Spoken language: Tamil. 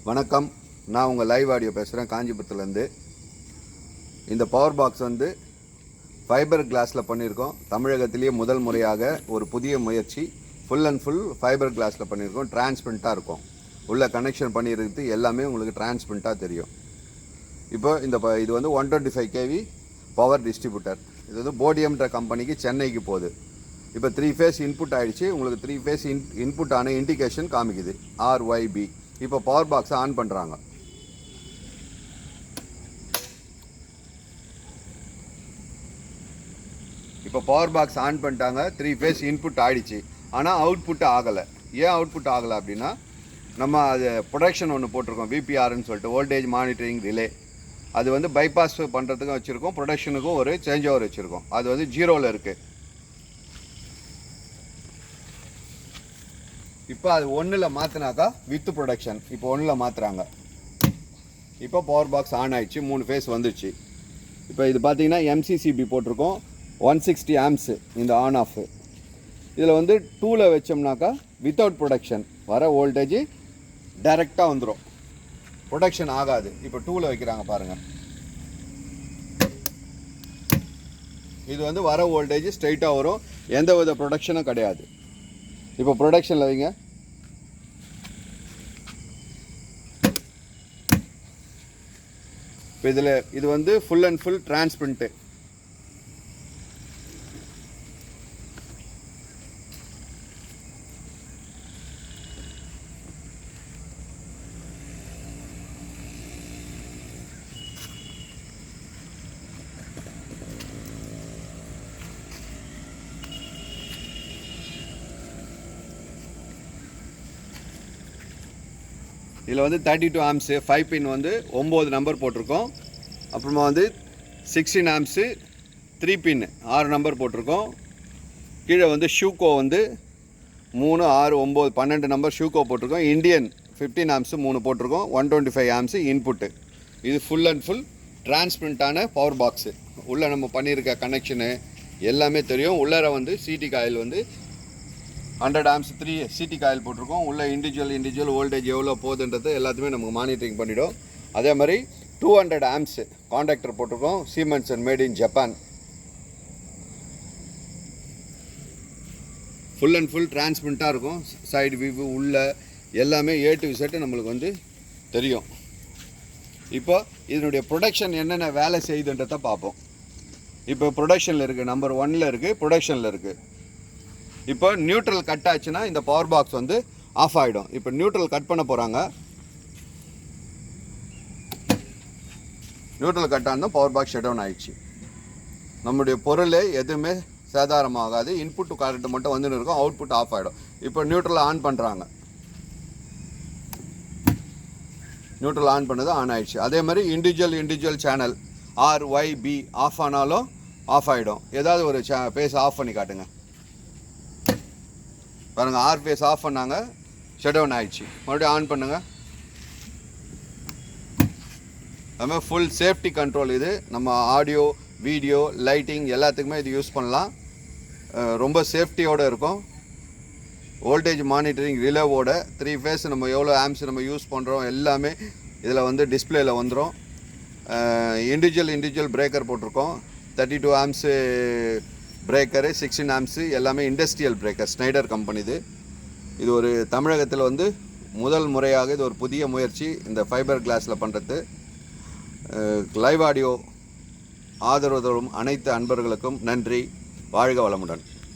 வணக்கம், நான் உங்கள் லைவ் ஆடியோ பேசுகிறேன் காஞ்சிபுரத்துலேருந்து. இந்த பவர் பாக்ஸ் வந்து ஃபைபர் கிளாஸில் பண்ணியிருக்கோம். தமிழகத்திலேயே முதல் முறையாக ஒரு புதிய முயற்சி. ஃபுல் அண்ட் ஃபுல் ஃபைபர் கிளாஸில் பண்ணியிருக்கோம். டிரான்ஸ்பரண்ட்டாக இருக்கும். உள்ள கனெக்ஷன் பண்ணியிருக்கிறது எல்லாமே உங்களுக்கு டிரான்ஸ்பரண்ட்டாக தெரியும். இப்போ இது வந்து 125 kV பவர் டிஸ்ட்ரிபியூட்டர். இது வந்து போடியம்ன்ற கம்பெனிக்கு சென்னைக்கு போகுது. இப்போ 3 ஃபேஸ் இன்புட் ஆகிடுச்சு. உங்களுக்கு 3 ஃபேஸ் இன்புட் ஆன இண்டிகேஷன் காமிக்குது RYB. இப்போ பவர் பாக்ஸை ஆன் பண்ணுறாங்க. இப்போ பவர் பாக்ஸ் ஆன் பண்ணிட்டாங்க. 3 ஃபேஸ் இன்புட் ஆகிடுச்சு. ஆனால் அவுட்புட் ஆகலை. ஏன் அவுட்புட் ஆகலை அப்படின்னா, நம்ம அது ப்ரொடக்ஷன் ஒன்று போட்டிருக்கோம், VPRன்னு சொல்லிட்டு, வோல்டேஜ் மானிட்டரிங் ரிலே. அது வந்து பைபாஸ் பண்ணுறதுக்கும் வச்சுருக்கோம், ப்ரொடக்ஷனுக்கும் ஒரு சேஞ்ச் ஓவர் வச்சுருக்கோம். அது வந்து 0ல் இருக்குது. இப்போ அது 1ல் மாற்றினாக்கா வித் ப்ரொடக்ஷன். இப்போ 1ல் மாற்றுறாங்க. இப்போ பவர் பாக்ஸ் ஆன் ஆகிடுச்சு. 3 ஃபேஸ் வந்துடுச்சு. இப்போ இது பார்த்தீங்கன்னா MCCB போட்டிருக்கோம். 160 amps இந்த ஆன் ஆஃப். இதில் வந்து 2ல் வச்சோம்னாக்கா வித்தவுட் ப்ரொடக்ஷன் வர வோல்டேஜ் டைரெக்டாக வந்துடும், ப்ரொடக்ஷன் ஆகாது. இப்போ 2ல் வைக்கிறாங்க பாருங்கள். இது வந்து வர வோல்டேஜ் ஸ்ட்ரைட்டாக வரும், எந்த வித ப்ரொடக்ஷனும் கிடையாது. இப்போ ப்ரொடக்ஷனில் வைங்க. இப்போ இது வந்து ஃபுல் அண்ட் ஃபுல் டிரான்ஸ்பரண்ட்டு. இதில் வந்து 32 amps 5 pin வந்து 9 நம்பர் போட்டிருக்கோம். அப்புறமா வந்து 16 amps 3 pin 6 நம்பர் போட்டிருக்கோம். கீழே வந்து ஷூகோ வந்து 3, 6, 9, 12 நம்பர் ஷூகோ போட்டிருக்கோம். இண்டியன் 15 amps 3 போட்டிருக்கோம். 125 amps இன்புட்டு. இது ஃபுல் அண்ட் ஃபுல் டிரான்ஸ்பரண்ட்டான பவர் பாக்ஸு. உள்ளே நம்ம பண்ணியிருக்க கனெக்ஷனு எல்லாமே தெரியும். உள்ளார வந்து சிடி காயில் வந்து 100 amps 3 சிடி காயில் போட்டிருக்கோம். உள்ள இண்டிவிஜுவல் வோல்டேஜ் எவ்வளோ போகுதுன்றது எல்லாத்தையுமே நமக்கு மானிட்டரிங் பண்ணிவிடும். அதே மாதிரி 200 amps காண்டாக்டர் போட்டிருக்கோம். Siemens and made in Japan. Full and full டிரான்ஸ்பரண்ட்டாக இருக்கும். சைடு வியூ உள்ள எல்லாமே A to Z நம்மளுக்கு வந்து தெரியும். இப்போ இதனுடைய ப்ரொடக்ஷன் என்னென்ன வேலை செய்யுதுன்றதை பார்ப்போம். இப்போ ப்ரொடக்ஷனில் இருக்குது, நம்பர் 1ல் இருக்குது, ப்ரொடக்ஷனில் இருக்குது. இப்போ நியூட்ரல் கட் ஆச்சுன்னா இந்த பவர் பாக்ஸ் வந்து ஆஃப் ஆகிடும். இப்போ நியூட்ரல் கட் பண்ண போகிறாங்க. நியூட்ரல் கட் ஆனால் பவர் பாக்ஸ் ஷட் டவுன் ஆகிடுச்சு. நம்முடைய பொருள் எதுவுமே சேதாரமாகாது. இன்புட் கரண்ட் மட்டும் வந்துன்னு இருக்கும், அவுட்புட் ஆஃப் ஆகிடும். இப்போ நியூட்ரல் ஆன் பண்ணுறாங்க. நியூட்ரல் ஆன் பண்ணது ஆன் ஆகிடுச்சு. அதே மாதிரி இண்டிவிஜுவல் சேனல் RYB ஆஃப் ஆனாலும் ஆஃப் ஆகிடும். ஏதாவது ஒரு பேஸ் ஆஃப் பண்ணி காட்டுங்க பாருங்கள். R ஃபேஸ் ஆஃப் பண்ணாங்க, ஷட் டவுன் ஆகிடுச்சு. மறுபடியும் ஆன் பண்ணுங்கள். அதுமாதிரி ஃபுல் சேஃப்டி கண்ட்ரோல். இது நம்ம ஆடியோ, வீடியோ, லைட்டிங் எல்லாத்துக்குமே இது யூஸ் பண்ணலாம். ரொம்ப சேஃப்டியோடு இருக்கும். வோல்டேஜ் மானிட்டரிங் ரிலேவோட 3 ஃபேஸ் நம்ம எவ்வளோ ஆம்ஸ் நம்ம யூஸ் பண்ணுறோம் எல்லாமே இதில் வந்து டிஸ்பிளேயில் வந்துடும். இண்டிவிஜுவல் பிரேக்கர் போட்டிருக்கோம். 32 amps பிரேக்கரு, 16 amps எல்லாமே இண்டஸ்ட்ரியல் பிரேக்கர், ஸ்னைடர் கம்பெனி. இது ஒரு தமிழகத்தில் வந்து முதல் முறையாக இது ஒரு புதிய முயற்சி இந்த ஃபைபர் கிளாஸில் பண்ணுறது. லைவ் ஆடியோ ஆதரவு தரும் அனைத்து அன்பர்களுக்கும் நன்றி. வாழ்க வளமுடன்.